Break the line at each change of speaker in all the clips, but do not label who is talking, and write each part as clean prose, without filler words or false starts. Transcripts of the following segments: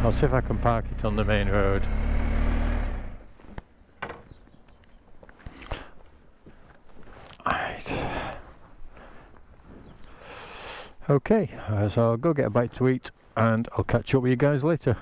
I'll see if I can park it on the main road. Right. Okay, so I'll go get a bite to eat and I'll catch up with you guys later.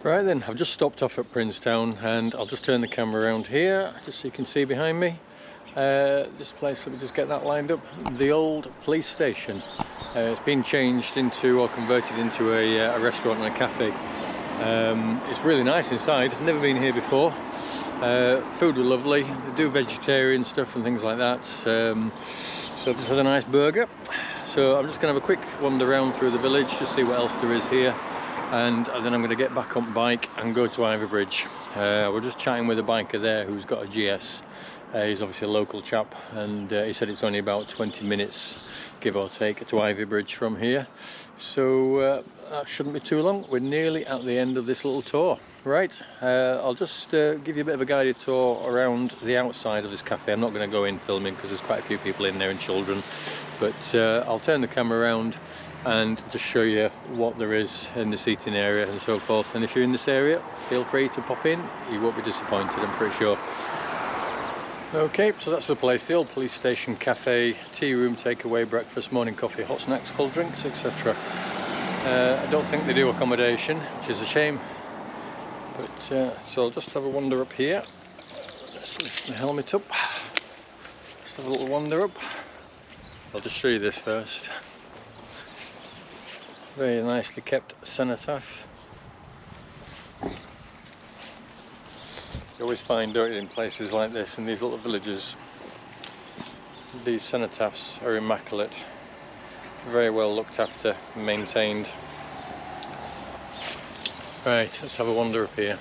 Right then, I've just stopped off at Princetown and I'll just turn the camera around here just so you can see behind me. This place, let me just get that lined up. The old police station. It's been changed into, or converted into a restaurant and a cafe. It's really nice inside. I've never been here before. Food was lovely. They do vegetarian stuff and things like that. So I just had a nice burger. So I'm just going to have a quick wander around through the village to see what else there is here. And then I'm going to get back on bike and go to Ivy Bridge. We're just chatting with a biker there who's got a GS. He's obviously a local chap, and he said it's only about 20 minutes, give or take, to Ivy Bridge from here. So that shouldn't be too long. We're nearly at the end of this little tour. Right, I'll just give you a bit of a guided tour around the outside of this cafe. I'm not going to go in filming because there's quite a few people in there and children, but I'll turn the camera around and just show you what there is in the seating area and so forth. And if you're in this area, feel free to pop in. You won't be disappointed, I'm pretty sure. Okay, so that's the place, the old police station cafe, tea room, takeaway, breakfast, morning coffee, hot snacks, cold drinks, etc. I don't think they do accommodation, which is a shame. But so I'll just have a wander up here. Let's lift the helmet up. Just have a little wander up. I'll just show you this first. Very nicely kept cenotaph. You always find, don't you, in places like this, in these little villages, these cenotaphs are immaculate, very well looked after and maintained. Right, let's have a wander up here.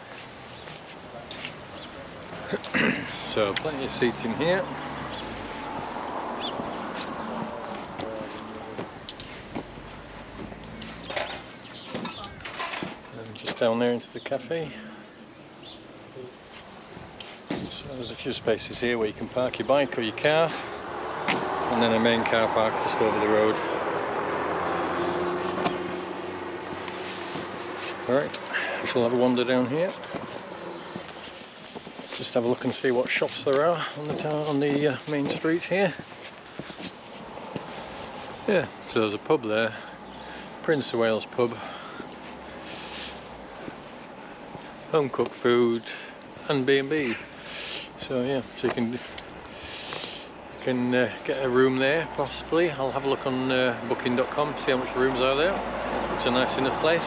So plenty of seating here. And just down there into the cafe. So there's a few spaces here where you can park your bike or your car, and then a main car park just over the road. Alright, I shall have a wander down here. Just have a look and see what shops there are on the main street here. Yeah, so there's a pub there, Prince of Wales pub. Home cooked food and B&B. So yeah, so you can get a room there possibly. I'll have a look on booking.com, see how much rooms are there. It's a nice enough place.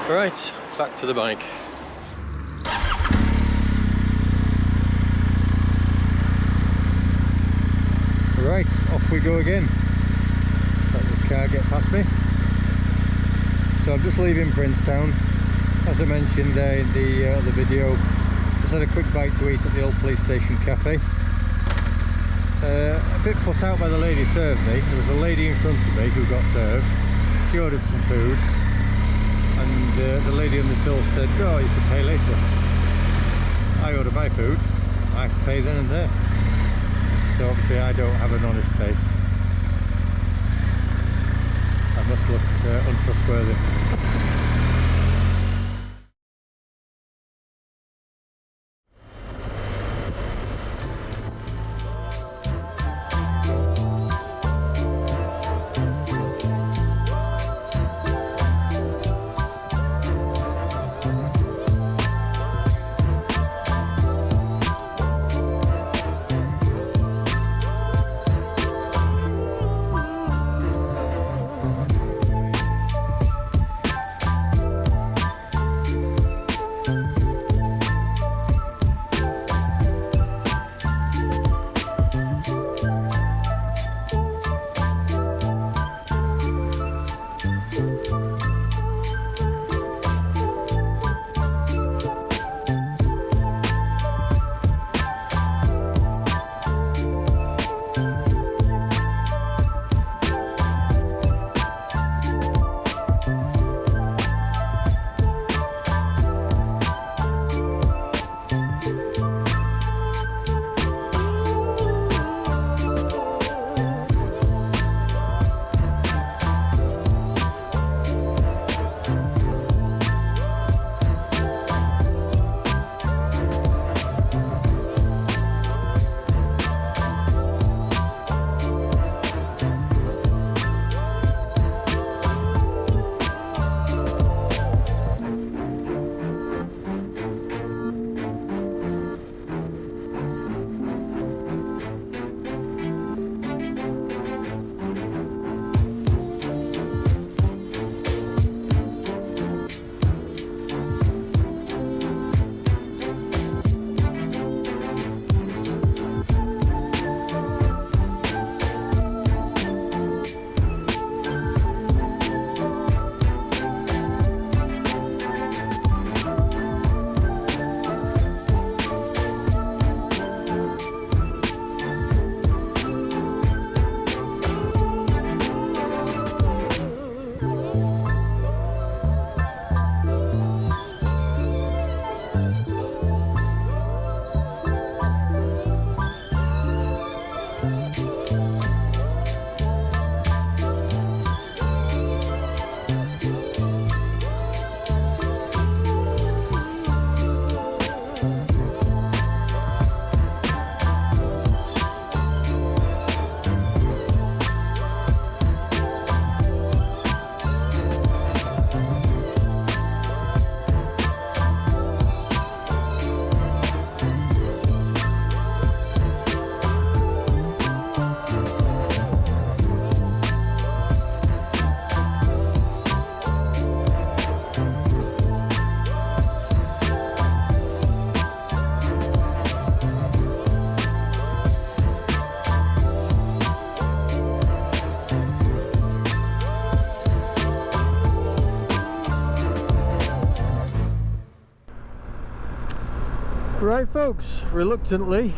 Right, back to the bike. Right, off we go again. Let this car get past me. So I'm just leaving Princetown. As I mentioned in the other video, just had a quick bite to eat at the old police station cafe. A bit put out by the lady served me. There was a lady in front of me who got served. She ordered some food, and the lady on the till said, "Oh, you can pay later." I order my food, I have to pay then and there. So obviously I don't have an honest face. I must look untrustworthy. Right folks, reluctantly,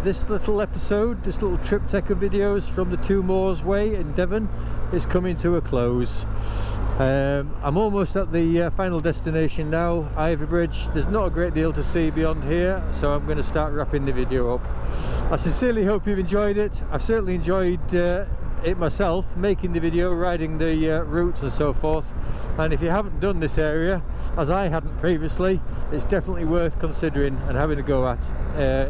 this little episode, this little triptych of videos from the Two Moors Way in Devon is coming to a close. I'm almost at the final destination now, Ivy Bridge. There's not a great deal to see beyond here, so I'm going to start wrapping the video up. I sincerely hope you've enjoyed it. I've certainly enjoyed it myself, making the video, riding the routes and so forth. And if you haven't done this area, as I hadn't previously, it's definitely worth considering and having a go at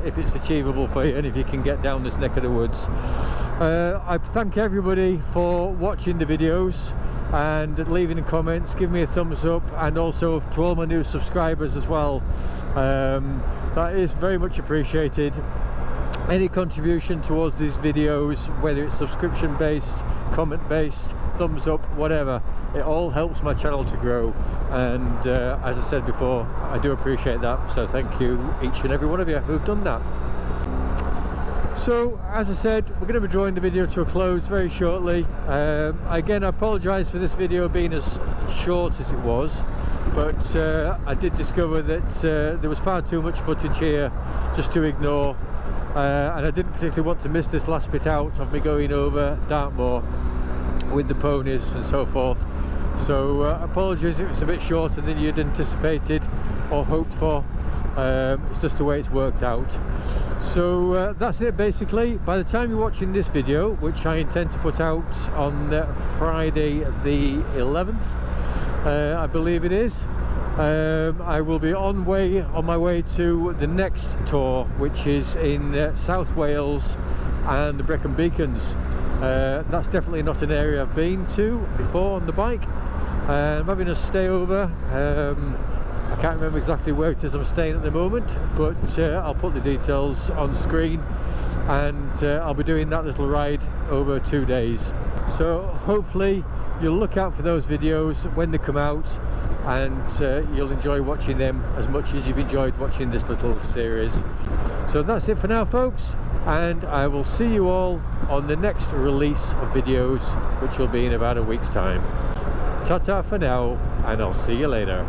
if it's achievable for you and if you can get down this neck of the woods. I thank everybody for watching the videos and leaving the comments, give me a thumbs up, and also to all my new subscribers as well. That is very much appreciated. Any contribution towards these videos, whether it's subscription based, comment based, thumbs up, whatever, it all helps my channel to grow. And as I said before, I do appreciate that, so thank you each and every one of you who've done that. So as I said, we're going to be drawing the video to a close very shortly. Again, I apologise for this video being as short as it was, but I did discover that there was far too much footage here just to ignore, and I didn't particularly want to miss this last bit out of me going over Dartmoor with the ponies and so forth. So apologies if it's a bit shorter than you'd anticipated or hoped for. It's just the way it's worked out. So that's it basically. By the time you're watching this video, which I intend to put out on Friday the 11th, I believe it is, I will be on my way to the next tour, which is in South Wales and the Brecon Beacons. That's definitely not an area I've been to before on the bike. I'm having a stay over. I can't remember exactly where it is I'm staying at the moment, but I'll put the details on screen, and I'll be doing that little ride over 2 days. So hopefully you'll look out for those videos when they come out, and you'll enjoy watching them as much as you've enjoyed watching this little series. So that's it for now folks, and I will see you all on the next release of videos, which will be in about a week's time. Ta-ta for now, and I'll see you later.